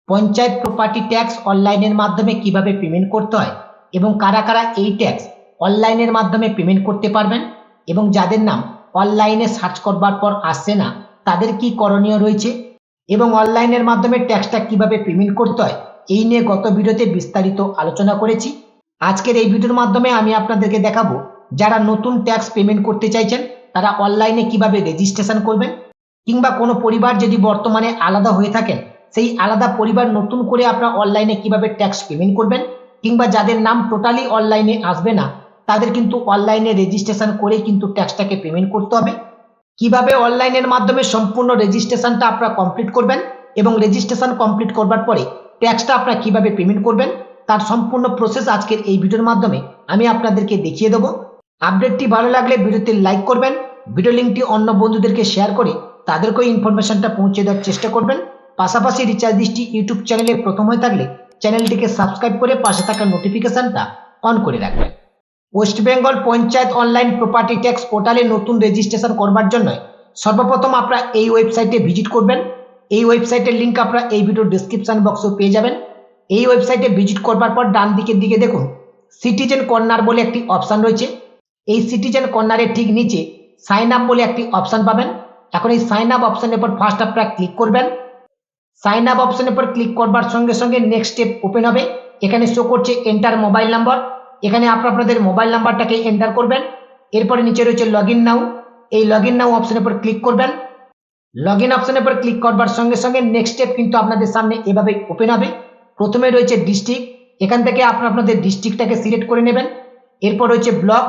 Panchayat property tax অনলাইনের মাধ্যমে কিভাবে পেমেন্ট করতে হয় এবং কারা কারা এই ট্যাক্স অনলাইনের মাধ্যমে পেমেন্ট করতে পারবেন এবং যাদের নাম অনলাইনে সার্চ করবার পর আসছে না তাদের কি করণীয় রয়েছে এবং অনলাইনের মাধ্যমে ট্যাক্সটা কিভাবে পেমেন্ট করতে হয় এই নিয়ে গত ভিডিওতে বিস্তারিত আলোচনা করেছি। আজকের এই ভিডিওর মাধ্যমে আমি আপনাদেরকে দেখাবো যারা নতুন ট্যাক্স পেমেন্ট করতে চাইছেন তারা অনলাইনে কিভাবে রেজিস্ট্রেশন করবেন, কিংবা কোনো পরিবার যদি বর্তমানে আলাদা হয়ে থাকেন সেই আলাদা পরিবার নতুন করে আপনারা অনলাইনে কিভাবে ট্যাক্স পেমেন্ট করবেন, কিংবা যাদের নাম টোটালি অনলাইনে আসবে না তাদের কিন্তু অনলাইনে রেজিস্ট্রেশন করে কিন্তু ট্যাক্সটাকে পেমেন্ট করতে হবে। কিভাবে অনলাইনের মাধ্যমে সম্পূর্ণ রেজিস্ট্রেশনটা আপনারা কমপ্লিট করবেন এবং রেজিস্ট্রেশন কমপ্লিট করবার পরে ট্যাক্সটা আপনারা কিভাবে পেমেন্ট করবেন তার সম্পূর্ণ প্রসেস আজকের এই ভিডিওর মাধ্যমে আমি আপনাদেরকে দেখিয়ে দেবো। আপডেটটি ভালো লাগলে ভিডিওতে লাইক করবেন, ভিডিও লিঙ্কটি অন্য বন্ধুদেরকে শেয়ার করে তাদেরকেও ইনফরমেশনটা পৌঁছে দেওয়ার চেষ্টা করবেন। পাশাপাশি রিচার্জ দৃষ্টি ইউটিউব চ্যানেলে প্রথম হয়ে থাকলে চ্যানেলটিকে সাবস্ক্রাইব করে পাশে থাকা নোটিফিকেশনটা অন করে রাখবেন। West Bengal panchayat online property tax পোর্টালে নতুন রেজিস্ট্রেশন করবার জন্য সর্বপ্রথম আপনারা এই ওয়েবসাইটে ভিজিট করবেন। এই ওয়েবসাইটের লিঙ্ক আপনারা এই ভিডিওর ডেসক্রিপশন বক্সে পেয়ে যাবেন। এই ওয়েবসাইটে ভিজিট করবার পর ডান দিকের দিকে দেখুন সিটিজেন কর্নার বলে একটি অপশন রয়েছে। এই সিটিজেন কর্নারের ঠিক নিচে সাইন আপ বলে একটি অপশন পাবেন। এখন এই সাইন আপ অপশনের উপর ফার্স্ট আপনারা ক্লিক করবেন। সাইন আপ অপশনের উপর ক্লিক করবার সঙ্গে সঙ্গে নেক্সট স্টেপ ওপেন হবে। এখানে শো করছে এন্টার মোবাইল নাম্বার, এখানে আপনাদের মোবাইল নাম্বারটাকে এন্টার করবেন। এরপরে নিচে রয়েছে লগ ইন নাও, এই লগ ইন নাও অপশনের উপর ক্লিক করবেন। লগ ইন অপশনের উপর ক্লিক করবার সঙ্গে সঙ্গে নেক্সট স্টেপ কিন্তু আপনাদের সামনে এভাবে ওপেন হবে। প্রথমে রয়েছে ডিস্ট্রিক্ট, এখান থেকে আপনাদের ডিস্ট্রিক্টটাকে সিলেক্ট করে নেবেন। এরপর রয়েছে ব্লক,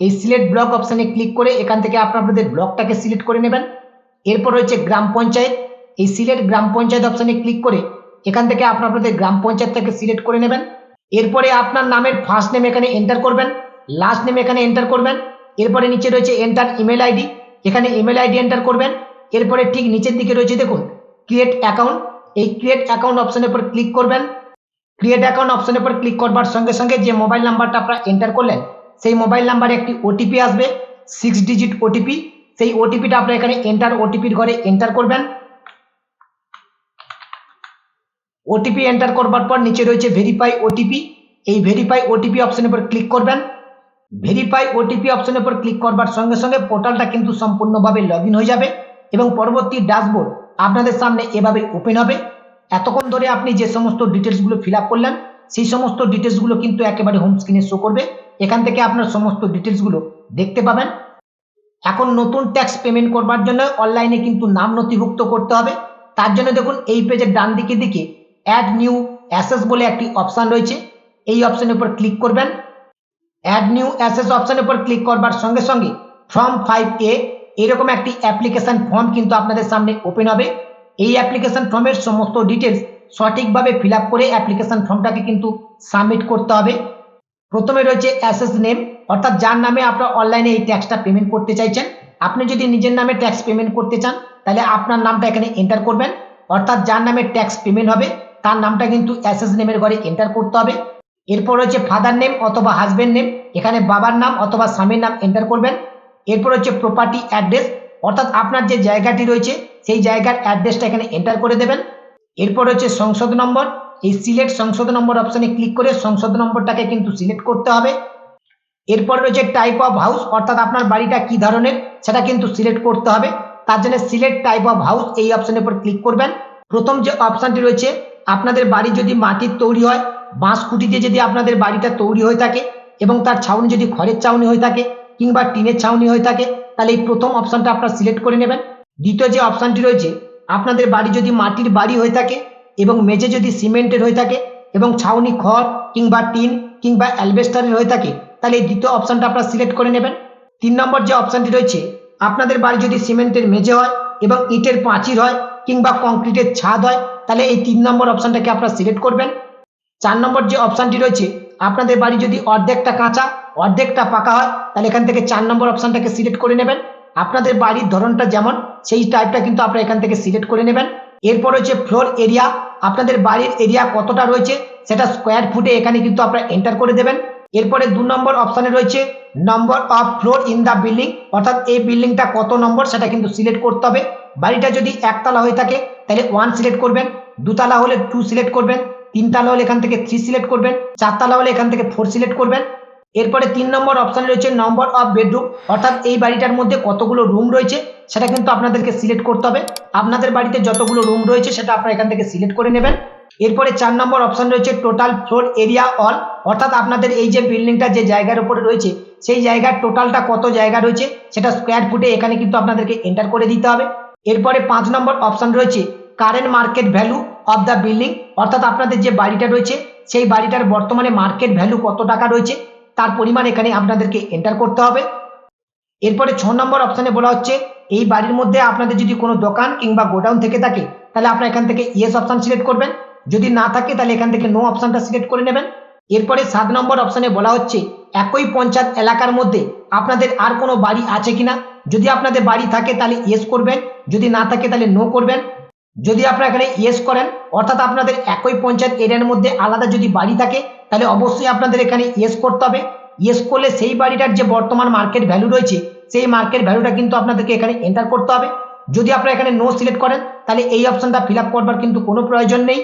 এই সিলেক্ট ব্লক অপশনে ক্লিক করে এখান থেকে আপনাদের ব্লকটাকে সিলেক্ট করে নেবেন। এরপর রয়েছে গ্রাম পঞ্চায়েত, এই সিলেক্ট গ্রাম পঞ্চায়েত অপশনে ক্লিক করে এখান থেকে আপনাদের গ্রাম পঞ্চায়েতটাকে সিলেক্ট করে নেবেন। এরপরে আপনার নামের ফার্স্ট নেম এখানে এন্টার করবেন, লাস্ট নেম এখানে এন্টার করবেন। এরপরে নিচে রয়েছে এন্টার ইমেল আইডি, এখানে ইমেল আইডি এন্টার করবেন। এরপরে ঠিক নিচের দিকে রয়েছে দেখুন ক্রিয়েট অ্যাকাউন্ট, এই ক্রিয়েট অ্যাকাউন্ট অপশনের উপর ক্লিক করবেন। ক্রিয়েট অ্যাকাউন্ট অপশনের উপর ক্লিক করবার সঙ্গে সঙ্গে যে মোবাইল নাম্বারটা আপনারা এন্টার করলেন সেই মোবাইল নাম্বারে একটি ওটিপি আসবে, 6 ডিজিট ওটিপি। সেই ওটিপিটা আপনারা এখানে এন্টার ওটিপির ঘরে এন্টার করবেন। ওটিপি এন্টার করবার পর নিচে রয়েছে ভেরিফাই ওটিপি, এই ভেরিফাই ওটিপি অপশনের উপর ক্লিক করবেন। ভেরিফাই ওটিপি অপশনের উপর ক্লিক করবার সঙ্গে সঙ্গে পোর্টালটা কিন্তু সম্পূর্ণভাবে লগ ইন হয়ে যাবে এবং পরবর্তী ড্যাশবোর্ড আপনাদের সামনে এভাবে ওপেন হবে। এতক্ষণ ধরে আপনি যে সমস্ত ডিটেলসগুলো ফিল আপ করলেন সেই সমস্ত ডিটেলসগুলো কিন্তু একেবারে হোম স্ক্রিনে শো করবে, এখান থেকে আপনার সমস্ত ডিটেলসগুলো দেখতে পাবেন। এখন নতুন ট্যাক্স পেমেন্ট করবার জন্য অনলাইনে কিন্তু নাম নথিভুক্ত করতে হবে। তার জন্য দেখুন এই পেজের ডান দিকে দিকে অ্যাড নিউ অ্যাসেস বলে একটি অপশন রয়েছে, এই অপশনের উপর ক্লিক করবেন। অ্যাড নিউ অ্যাসেস অপশনের উপর ক্লিক করবার সঙ্গে সঙ্গে ফর্ম 5A এরকম একটি অ্যাপ্লিকেশন ফর্ম কিন্তু আপনাদের সামনে ওপেন হবে। এই অ্যাপ্লিকেশন ফর্মের সমস্ত ডিটেলস সঠিকভাবে ফিল আপ করে অ্যাপ্লিকেশন ফর্মটাকে কিন্তু সাবমিট করতে হবে। প্রথমে রয়েছে অ্যাসেস নেম, অর্থাৎ যার নামে আপনারা অনলাইনে এই ট্যাক্সটা পেমেন্ট করতে চাইছেন। আপনি যদি নিজের নামে ট্যাক্স পেমেন্ট করতে চান তাহলে আপনার নামটা এখানে এন্টার করবেন, অর্থাৎ যার নামে ট্যাক্স পেমেন্ট হবে তার নামটা কিন্তু অ্যাসেস নেমের ঘরে এন্টার করতে হবে। এরপর রয়েছে ফাদার নেম অথবা হাজবেন্ড নেম, এখানে বাবার নাম অথবা স্বামীর নাম এন্টার করবেন। এরপর হচ্ছে প্রপার্টি অ্যাড্রেস, অর্থাৎ আপনার যে জায়গাটি রয়েছে সেই জায়গার অ্যাড্রেসটা এখানে এন্টার করে দেবেন। এরপর হচ্ছে সংসদ নম্বর, এই সিলেক্ট সংসদ নম্বর অপশনে ক্লিক করে সংসদ নম্বরটাকে কিন্তু সিলেক্ট করতে হবে। এরপর রয়েছে টাইপ অফ হাউস, অর্থাৎ আপনার বাড়িটা কি ধরনের সেটা কিন্তু সিলেক্ট করতে হবে। তার জন্য সিলেক্ট টাইপ অফ হাউস এই অপশনের উপর ক্লিক করবেন। প্রথম যে অপশনটি রয়েছে আপনাদের বাড়ি যদি মাটির তৈরি হয়, বাঁশ খুঁটি দিয়ে যদি আপনাদের বাড়িটা তৈরি হয়ে থাকে এবং তার ছাউনি যদি খড়ের ছাউনি হয়ে থাকে কিংবা টিনের ছাউনি হয়ে থাকে তাহলে এই প্রথম অপশনটা আপনারা সিলেক্ট করে নেবেন। দ্বিতীয় যে অপশনটি রয়েছে আপনাদের বাড়ি যদি মাটির বাড়ি হয়ে থাকে এবং মেঝে যদি সিমেন্টের হয়ে থাকে এবং ছাউনি খড় কিংবা টিন কিংবা অ্যালবেস্টারের হয়ে থাকে তাহলে এই দ্বিতীয় অপশনটা আপনারা সিলেক্ট করে নেবেন। 3 নম্বর যে অপশনটি রয়েছে আপনাদের বাড়ি যদি সিমেন্টের মেঝে হয় এবং ইটের পাঁচিল হয় কিংবা কংক্রিটের ছাদ হয় তাহলে এই 3 নম্বর অপশনটাকে আপনারা সিলেক্ট করবেন। 4 নম্বর যে অপশনটি রয়েছে আপনাদের বাড়ি যদি অর্ধেকটা কাঁচা অর্ধেকটা পাকা হয় তাহলে এখান থেকে 4 নম্বর অপশনটাকে সিলেক্ট করে নেবেন। আপনাদের বাড়ির ধরনটা যেমন সেই টাইপটা কিন্তু আপনারা এখান থেকে সিলেক্ট করে নেবেন। এরপর রয়েছে ফ্লোর এরিয়া, আপনাদের বাড়ির এরিয়া কতটা রয়েছে সেটা স্কোয়ার ফুটে এখানে কিন্তু আপনারা এন্টার করে দেবেন। এরপরে 2 নম্বর অপশনে রয়েছে number of floor in the building, অর্থাৎ এই বিল্ডিংটা কত নম্বর সেটা কিন্তু সিলেক্ট করতে হবে। বাড়িটা যদি একতলা হয়ে থাকে তাহলে 1 সিলেক্ট করবেন, দুতলা হলে 2 সিলেক্ট করবেন, তিনতলা হলে এখান থেকে 3 সিলেক্ট করবেন, চারতলা হলে এখান থেকে 4 সিলেক্ট করবেন। এরপরে 3 নম্বর অপশন রয়েছে নম্বর অফ বেডরুম, অর্থাৎ এই বাড়িটার মধ্যে কতগুলো রুম রয়েছে সেটা কিন্তু আপনাদেরকে সিলেক্ট করতে হবে। আপনাদের বাড়িতে যতগুলো রুম রয়েছে সেটা আপনারা এখান থেকে সিলেক্ট করে নেবেন। এরপরে 4 নম্বর অপশন রয়েছে টোটাল ফ্লোর এরিয়া অল, অর্থাৎ আপনাদের এই যে বিল্ডিংটা যে জায়গার উপরে রয়েছে সেই জায়গার টোটালটা কত জায়গা রয়েছে সেটা স্কোয়ার ফুটে এখানে কিন্তু আপনাদেরকে এন্টার করে দিতে হবে। এরপরে 5 নম্বর অপশন রয়েছে current market value of the building, অর্থাৎ আপনাদের যে বাড়িটা রয়েছে সেই বাড়িটার বর্তমানে মার্কেট ভ্যালু কত টাকা রয়েছে তার পরিমাণ এখানে আপনাদেরকে এন্টার করতে হবে। এরপরে 6 নম্বর অপশনে বলা হচ্ছে এই বাড়ির মধ্যে আপনাদের যদি কোনো দোকান কিংবা গোডাউন থেকে থাকে তাহলে আপনারা এখান থেকে ইয়েস অপশন সিলেক্ট করবেন, যদি না থাকে তাহলে এখান থেকে নো অপশনটা সিলেক্ট করে নেবেন। এরপরে 7 নম্বর অপশনে বলা হচ্ছে একই পঞ্চায়েত এলাকার মধ্যে আপনাদের আর কোনো বাড়ি আছে কিনা, যদি আপনাদের বাড়ি থাকে তাহলে ইয়েস করবেন, যদি না থাকে তাহলে নো করবেন। যদি আপনারা এখানে ইয়েস করেন অর্থাৎ আপনাদের একই পঞ্চায়েত এরিয়ার মধ্যে আলাদা যদি বাড়ি থাকে তাহলে অবশ্যই আপনাদের এখানে ইয়েস করতে হবে। ইয়েস করলে সেই বাড়িটার যে বর্তমান মার্কেট ভ্যালু রয়েছে সেই মার্কেট ভ্যালুটা কিন্তু আপনাদেরকে এখানে এন্টার করতে হবে। যদি আপনারা এখানে নো সিলেক্ট করেন তাহলে এই অপশনটা ফিল আপ করবার কিন্তু কোনো প্রয়োজন নেই।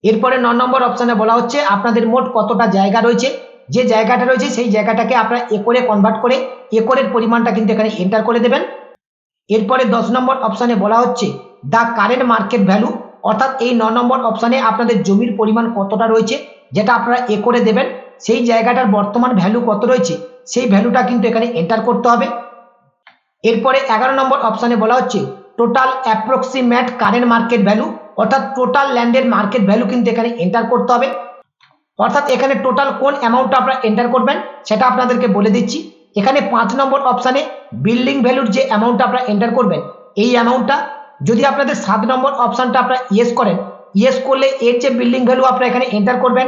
এরপরে 9 নম্বর অপশনে বলা হচ্ছে আপনাদের মোট কতটা জায়গা রয়েছে, যে জায়গাটা রয়েছে সেই জায়গাটাকে আপনারা একরে কনভার্ট করে একরের পরিমাণটা কিন্তু এখানে এন্টার করে দেবেন। এরপরে 10 নম্বর অপশনে বলা হচ্ছে দ্য কারেন্ট মার্কেট ভ্যালু, অর্থাৎ এই 9 নম্বর অপশনে আপনাদের জমির পরিমাণ কতটা রয়েছে যেটা আপনারা একরে দেবেন, সেই জায়গাটার বর্তমান ভ্যালু কত রয়েছে সেই ভ্যালুটা কিন্তু এখানে এন্টার করতে হবে। এরপরে 11 নম্বর অপশনে বলা হচ্ছে total approximate current market value, অর্থাৎ টোটাল ল্যান্ডের মার্কেট ভ্যালু কিন্তু এখানে এন্টার করতে হবে। অর্থাৎ এখানে টোটাল কোন অ্যামাউন্টটা আপনারা এন্টার করবেন সেটা আপনাদেরকে বলে দিচ্ছি। এখানে 5 নম্বর অপশনে বিল্ডিং ভ্যালুর যে অ্যামাউন্টটা আপনারা এন্টার করবেন এই অ্যামাউন্টটা, যদি আপনাদের 7 নম্বর অপশনটা আপনারা ইয়েস করেন, ইয়েস করলে এর যে বিল্ডিং ভ্যালু আপনারা এখানে এন্টার করবেন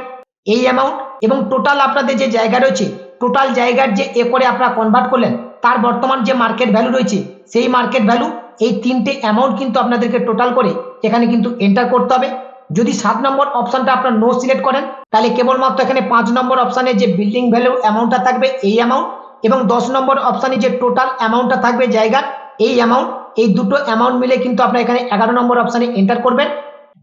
এই অ্যামাউন্ট, এবং টোটাল আপনাদের যে জায়গা রয়েছে টোটাল জায়গার যে একরে আপনারা কনভার্ট করলেন তার বর্তমান যে মার্কেট ভ্যালু রয়েছে সেই মার্কেট ভ্যালু, এই তিনটে অ্যামাউন্ট কিন্তু আপনাদেরকে টোটাল করে এখানে কিন্তু এন্টার করতে হবে। যদি 7 নম্বর অপশনটা আপনারা নো সিলেক্ট করেন তাহলে কেবলমাত্র এখানে 5 নম্বর অপশনে যে বিল্ডিং ভ্যালু অ্যামাউন্টটা থাকবে এই অ্যামাউন্ট এবং 10 নম্বর অপশনে যে টোটাল অ্যামাউন্টটা থাকবে জায়গার এই অ্যামাউন্ট, এই দুটো অ্যামাউন্ট মিলে কিন্তু আপনারা এখানে 11 নম্বর অপশনে এন্টার করবেন।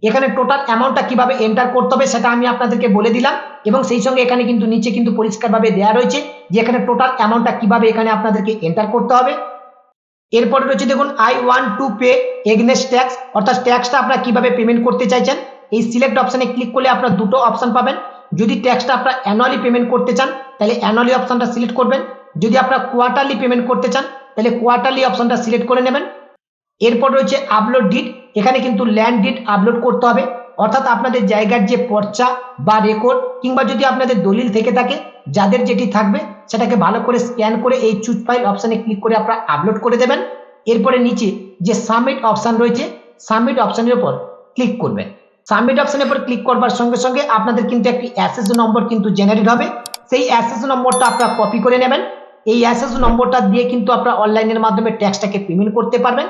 এখানে টোটাল অ্যামাউন্টটা কিভাবে এন্টার করতে হবে সেটা আমি আপনাদেরকে বলে দিলাম, এবং সেই সঙ্গে এখানে কিন্তু নিচে কিন্তু পরিষ্কারভাবে দেওয়া রয়েছে যে এখানে টোটাল অ্যামাউন্টটা কিভাবে এখানে আপনাদেরকে এন্টার করতে হবে। এরপরে রয়েছে দেখুন I want to pay against tax, অর্থাৎ ট্যাক্সটা আপনারা কিভাবে পেমেন্ট করতে চাইছেন। এই সিলেক্ট অপশনে ক্লিক করলে আপনারা দুটো অপশন পাবেন। যদি ট্যাক্সটা আপনারা অ্যানুয়ালি পেমেন্ট করতে চান তাহলে অ্যানুয়ালি অপশনটা সিলেক্ট করবেন, যদি আপনারা কোয়ার্টারলি পেমেন্ট করতে চান তাহলে কোয়ার্টারলি অপশনটা সিলেক্ট করে নেবেন। এরপর রয়েছে আপলোড ডিড, এখানে কিন্তু ল্যান্ড ডিড আপলোড করতে হবে, অর্থাৎ আপনাদের জায়গার যে পর্চা বা রেকর্ড কিংবা যদি আপনাদের দলিল থেকে থাকে যাদের যেটি থাকবে সেটাকে ভালো করে স্ক্যান করে এই চুজ ফাইল অপশনে ক্লিক করে আপনারা আপলোড করে দেবেন। এরপরে নিচে যে সাবমিট অপশন রয়েছে সাবমিট অপশনের উপর ক্লিক করবেন। সাবমিট অপশনের উপর ক্লিক করবার সঙ্গে সঙ্গে আপনাদের কিন্তু একটি অ্যাসেস নম্বর কিন্তু জেনারেট হবে, সেই অ্যাসেস নম্বরটা আপনারা কপি করে নেবেন। এই অ্যাসেস নম্বরটা দিয়ে কিন্তু আপনারা অনলাইনের মাধ্যমে ট্যাক্সটাকে পেমেন্ট করতে পারবেন।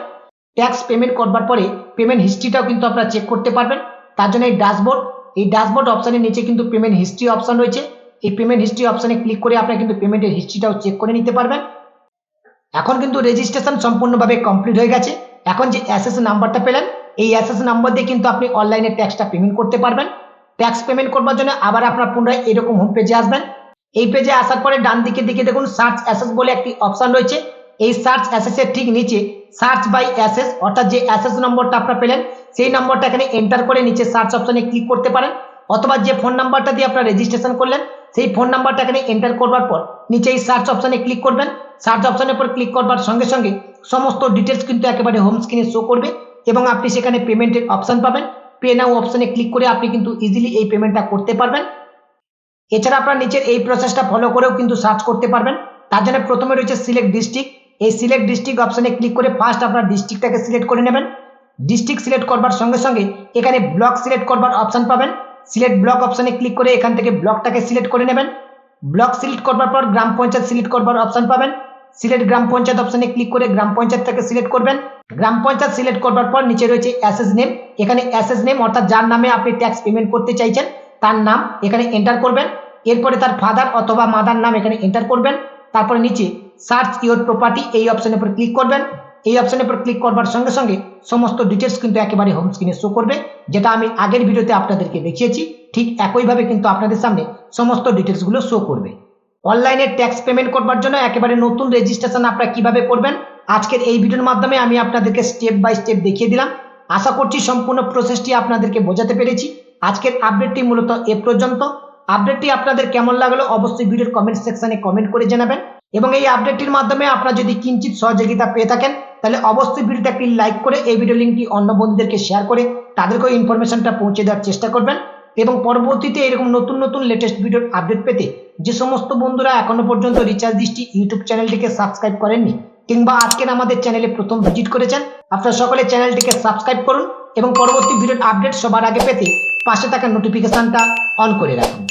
ট্যাক্স পেমেন্ট করবার পরে পেমেন্ট হিস্ট্রিটাও কিন্তু আপনারা চেক করতে পারবেন। তার জন্য এই ড্যাশবোর্ড অপশনের নিচে কিন্তু পেমেন্ট হিস্ট্রি অপশন রয়েছে, এই পেমেন্ট হিস্ট্রি অপশনে ক্লিক করে আপনারা কিন্তু পেমেন্টের হিস্ট্রিটাও চেক করে নিতে পারবেন। এখন কিন্তু রেজিস্ট্রেশন সম্পূর্ণভাবে কমপ্লিট হয়ে গেছে। এখন যে অ্যাসেস নাম্বারটা পেলেন এই অ্যাসেস নাম্বার দিয়ে কিন্তু আপনি অনলাইনে ট্যাক্সটা পেমেন্ট করতে পারবেন। ট্যাক্স পেমেন্ট করবার জন্য আবার আপনার পুনরায় এরকম হোম পেজে আসবেন। এই পেজে আসার পরে ডান দিকে দিকে দেখুন সার্চ অ্যাসেস বলে একটি অপশন রয়েছে, এই সার্চ অ্যাসেসের ঠিক নিচে সার্চ বাই অ্যাসেস, অর্থাৎ যে অ্যাসেস নম্বরটা আপনারা পেলেন সেই নম্বরটা এখানে এন্টার করে নিচে সার্চ অপশনে ক্লিক করতে পারেন, অথবা যে ফোন নাম্বারটা দিয়ে আপনারা রেজিস্ট্রেশন করলেন সেই ফোন নাম্বারটা এখানে এন্টার করবার পর নিচে এই সার্চ অপশনে ক্লিক করবেন। সার্চ অপশনের উপর ক্লিক করবার সঙ্গে সঙ্গে সমস্ত ডিটেলস কিন্তু একেবারে হোম স্ক্রিনে শো করবে এবং আপনি সেখানে পেমেন্টের অপশন পাবেন। পে নাও অপশনে ক্লিক করে আপনি কিন্তু ইজিলি এই পেমেন্টটা করতে পারবেন। এছাড়া আপনারা নিচের এই প্রসেসটা ফলো করেও কিন্তু সার্চ করতে পারবেন। তার জন্য প্রথমে রয়েছে সিলেক্ট ডিস্ট্রিক্ট, এই সিলেক্ট ডিস্ট্রিক্ট অপশনে ক্লিক করে ফার্স্ট আপনার ডিস্ট্রিক্টটাকে সিলেক্ট করে নেবেন। ডিস্ট্রিক্ট সিলেক্ট করবার সঙ্গে সঙ্গে এখানে ব্লক সিলেক্ট করবার অপশন পাবেন, সিলেক্ট ব্লক অপশনে ক্লিক করে এখান থেকে ব্লকটাকে সিলেক্ট করে নেবেন। ব্লক সিলেক্ট করবার পর গ্রাম পঞ্চায়েত সিলেক্ট করবার অপশন পাবেন, সিলেক্ট গ্রাম পঞ্চায়েত অপশনে ক্লিক করে গ্রাম পঞ্চায়েতটাকে সিলেক্ট করবেন। গ্রাম পঞ্চায়েত সিলেক্ট করবার পর নিচে রয়েছে অ্যাসেস নেম, এখানে অ্যাসেস নেম অর্থাৎ যার নামে আপনি ট্যাক্স পেমেন্ট করতে চাইছেন তার নাম এখানে এন্টার করবেন। এরপরে তার ফাদার অথবা মাদার নাম এখানে এন্টার করবেন। তারপরে নিচে সার্চ ইওর প্রপার্টি এই অপশনের উপর ক্লিক করবেন। এই অপশনের উপর ক্লিক করবার সঙ্গে সঙ্গে সমস্ত ডিটেলস কিন্তু একেবারে হোম স্ক্রিনে শো করবে, যেটা আমি আগের ভিডিওতে আপনাদেরকে দেখিয়েছি। ঠিক একইভাবে কিন্তু আপনাদের সামনে সমস্ত ডিটেলস গুলো শো করবে। অনলাইনে ট্যাক্স পেমেন্ট করবার জন্য একেবারে নতুন রেজিস্ট্রেশন আপনারা কিভাবে করবেন আজকের এই ভিডিওর মাধ্যমে আমি আপনাদেরকে স্টেপ বাই স্টেপ দেখিয়ে দিলাম। আশা করছি সম্পূর্ণ প্রসেসটি আপনাদেরকে বোঝাতে পেরেছি। আজকের আপডেটটি মূলত এ পর্যন্ত। আপডেটটি আপনাদের কেমন লাগলো অবশ্যই ভিডিওর কমেন্ট সেকশনে কমেন্ট করে জানাবেন, এবং এই আপডেটটির মাধ্যমে আপনারা যদি কিঞ্চিত সহযোগিতা পেয়ে থাকেন তাহলে অবশ্যই ভিডিওটা একটি লাইক করে এই ভিডিও লিঙ্কটি অন্য বন্ধুদেরকে শেয়ার করে তাদেরকেও ইনফরমেশনটা পৌঁছে দেওয়ার চেষ্টা করবেন। এবং পরবর্তীতে এরকম নতুন নতুন লেটেস্ট ভিডিওর আপডেট পেতে যে সমস্ত বন্ধুরা এখনো পর্যন্ত রিচার্জ দৃষ্টি ইউটিউব চ্যানেলটিকে সাবস্ক্রাইব করেননি কিংবা আজকের আমাদের চ্যানেলে প্রথম ভিজিট করেছেন, আপনারা সকলে চ্যানেলটিকে সাবস্ক্রাইব করুন এবং পরবর্তী ভিডিওর আপডেট সবার আগে পেতে পাশে থাকা নোটিফিকেশনটা অন করে রাখুন।